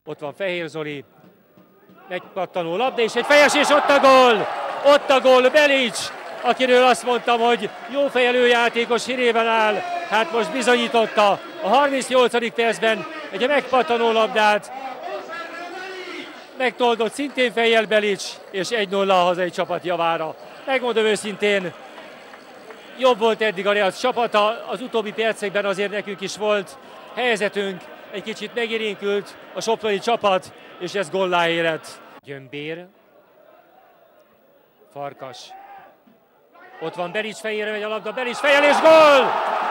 Ott van Fehér Zoli, megpattanó labda, és egy fejes, és ott a gól! Ott a gól, Belics, akiről azt mondtam, hogy jó fejelő játékos, hírében áll. Hát most bizonyította a 38. percben egy megpattanó labdát. Megtoldott szintén fejjel Belics, és 1-0 a hazai csapat javára. Megmondom őszintén, jobb volt eddig a Real csapata, az utóbbi percekben azért nekünk is volt helyzetünk, egy kicsit megérinkült a soproni csapat, és ez góllá érett. Gyömbér, Farkas, ott van Belics, fejére megy a labda, Belics fejjel, és gól!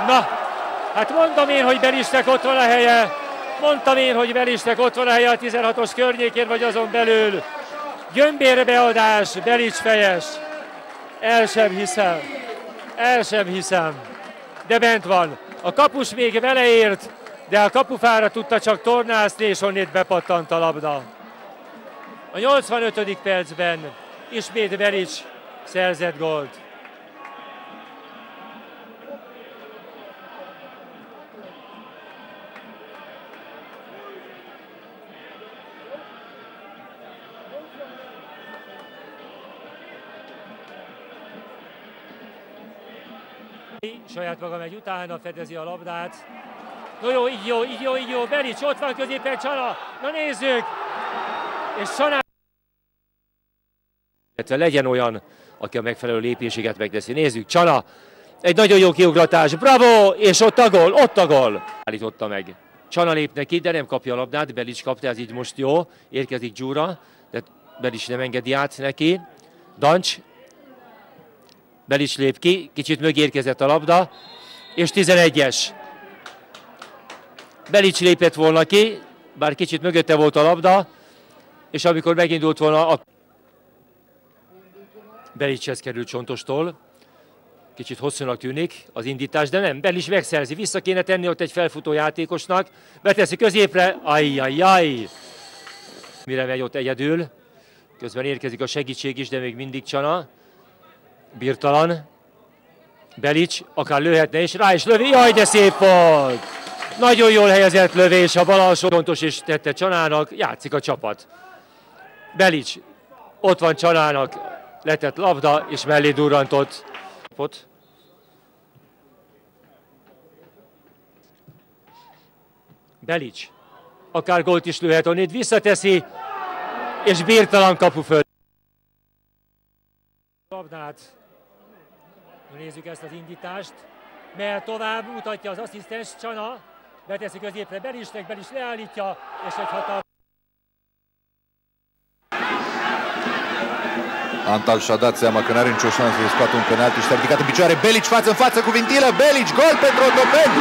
Na, hát mondom én, hogy Belicsnek ott van a helye, mondtam én, hogy Belicsnek ott van a helye a 16-os környékén, vagy azon belül. Gyömbér beadás, Belics fejes, el sem hiszem, de bent van. A kapus még beleért, de a kapufára tudta csak tornászni, és onnét bepattant a labda. A 85. percben ismét Belics szerzett gólt. Saját maga megy utána, fedezi a labdát. No jó, így jó, Belics, ott van középen Csana. Na nézzük! És Csana... Legyen olyan, aki a megfelelő lépéseket megteszi. Nézzük, Csana, egy nagyon jó kiugratás, bravo! És ott a gól! Állította meg. Csana lép neki, de nem kapja a labdát, Belics kapta, ez így most jó. Érkezik Gyura, de Belics nem engedi át neki. Dancs. Belics lép ki, kicsit mögé érkezett a labda, és 11-es. Belics lépett volna ki, bár kicsit mögötte volt a labda, és amikor megindult volna, Belicshez került Csontostól. Kicsit hosszúnak tűnik az indítás, de nem, Belics megszerzi, vissza kéne tenni ott egy felfutó játékosnak, beteszi középre, ajjajjaj! Mire megy ott egyedül, közben érkezik a segítség is, de még mindig Csana. Birtalan, Belics, akár lőhetne is, rá is lövi, jaj, de szép volt! Nagyon jól helyezett lövés, a bal alsó pontos is tette Csanának, játszik a csapat. Belics, ott van Csanának, letett labda, és mellé durrantott. Belics, akár gólt is lőhet, onnét visszateszi, és Birtalan kapu föl. Labdát. Nézzük ezt az indítást. Mehet tovább, mutatja az asszisztens Csana, beteszi középre Belicsnek, Belics leállítja, és egy hatalmas... Antal și-a dat seama că n-are nicio șansă să scoată un penalti și s-a ridicat în picioare. Belici față în față cu Vintilă. Belici, gol pentru Otopeni!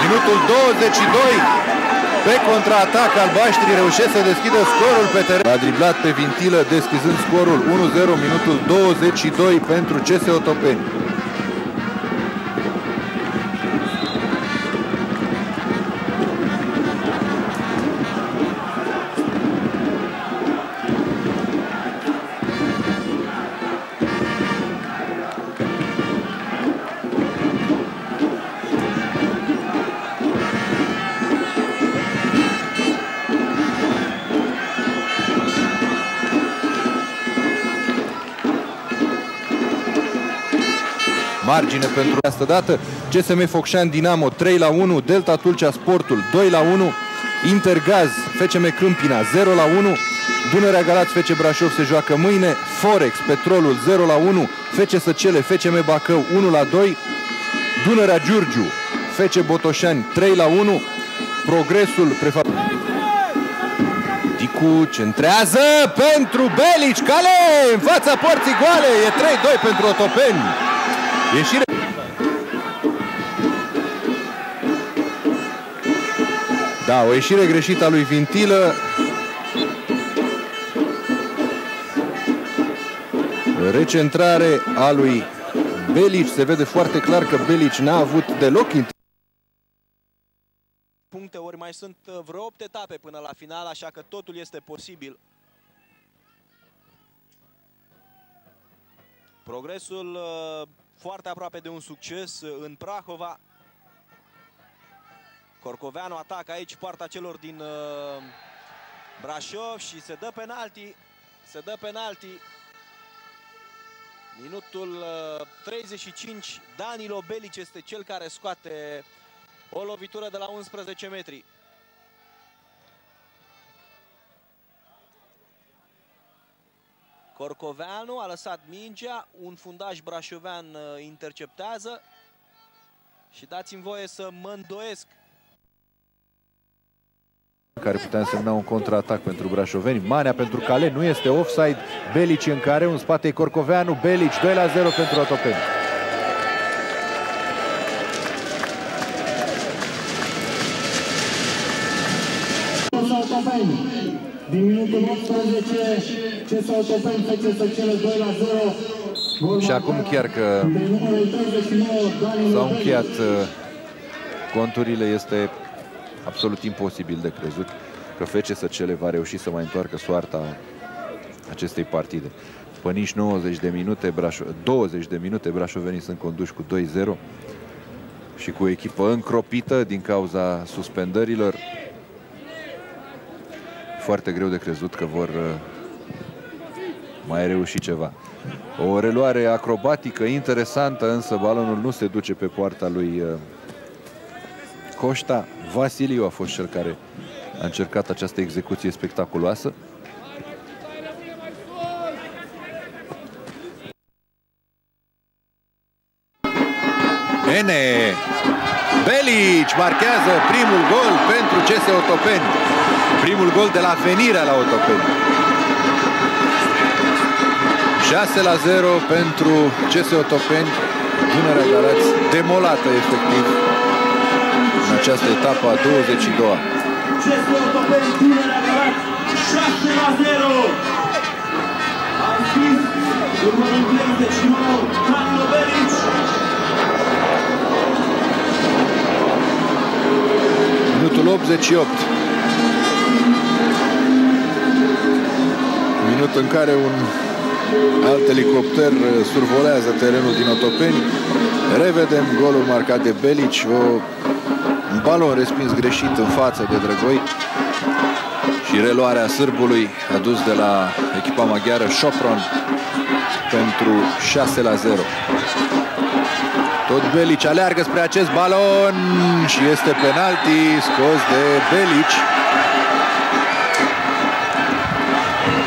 Minutul 22. Pe contraatac, albaștrii reușesc să deschidă scorul pe teren. A driblat pe Vintilă, deschizând scorul 1-0, minutul 22 pentru CS Otopeni. Margine pentru această dată. CSM Focșani Dinamo 3-1, Delta Tulcea Sportul 2-1, Intergaz FCM Câmpina 0-1, Dunărea Galați FC Brașov se joacă mâine, Forex Petrolul 0-1, FC Săcele FCM Bacău 1-2, Dunărea Giurgiu FC Botoșani 3-1, Progresul Dicu centrează pentru Belici, cale în fața porții goale, e 3-2 pentru Otopeni. Ieșire. Da, o ieșire greșită a lui Vintilă. Recentrare a lui Belici. Se vede foarte clar că Belici n-a avut deloc puncte, ori mai sunt vreo 8 etape până la final, așa că totul este posibil. Progresul foarte aproape de un succes în Prahova. Corcoveanu atacă aici poarta celor din Brașov și se dă penalti. Se dă penalti. Minutul 35, Danilo Belici este cel care scoate o lovitură de la 11 metri. Corcoveanu a lăsat mingea, un fundaș brașovean interceptează și dați-mi voie să mă îndoiesc. Care putea însemna un contraatac pentru brașoveni. Manea pentru Cale, nu este offside. Belici în care, în spate Corcoveanu, Belici, 2-0 pentru Otopeni. Din minutul 18, CS Otopeni face să cele 2-0. Și acum chiar că s-au încheiat conturile, este absolut imposibil de crezut că FCSC va reuși să mai întoarcă soarta acestei partide. După nici 20 de minute, brașovenii sunt conduși cu 2-0 și cu o echipă încropită din cauza suspendărilor. Foarte greu de crezut că vor mai reuși ceva. O reluare acrobatică interesantă, însă balonul nu se duce pe poarta lui Coșta. Vasiliu a fost cel care a încercat această execuție spectaculoasă. Ene! Belici marchează primul gol pentru CS Otopeni. Primul gol de la venirea la Otopeni. 6-0 pentru CS Otopeni. Dunărea Galați demolată efectiv în această etapă a 22-a. CS Otopeni, Dunărea Galați, 6-0. A înscris următorul 39, Danilo Belici. Minutul 88. Minut în care un alt elicopter survolează terenul din Otopeni. Revedem golul marcat de Belici. Un balon respins greșit în față de Drăgoi. Și reluarea sârbului adus de la echipa maghiară Sopron pentru 6-0. Tot Belici aleargă spre acest balon și este penalti scos de Belici.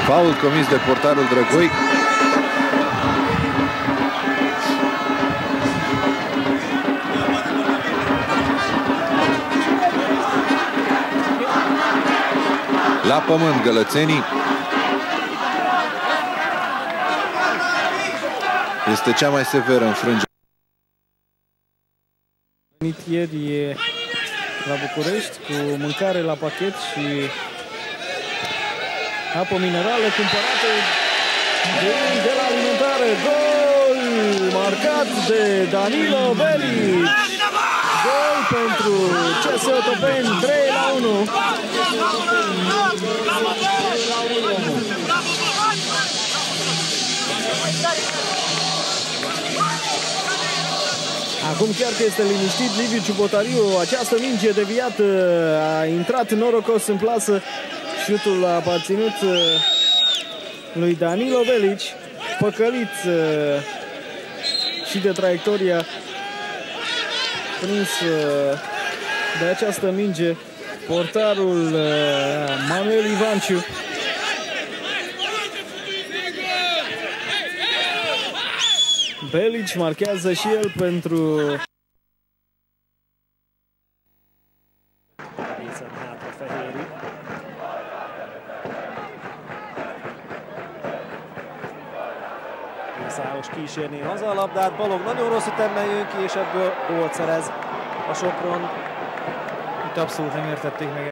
Faul comis de portarul Drăgoi. La pământ gălățenii. Este cea mai severă înfrângere. Venit ieri la București cu mâncare la pachet și apă minerală cumpărată de la alimentare. Gol marcat de Danilo Belici. Gol pentru CS Otopeni, 3-1. Acum chiar că este liniștit Liviu Ciubotariu, această minge deviată a intrat norocos în plasă. Șutul a aparținut lui Danilo Belici, păcălit și de traiectoria prins de această minge portarul Manuel Ivanciu. Belici marchează și el pentru Szállós kísérni haza a labdát, Balog nagyon rossz ütemben jön ki, és ebből gólt szerez a Sopron. Itt abszolút nem értették meg.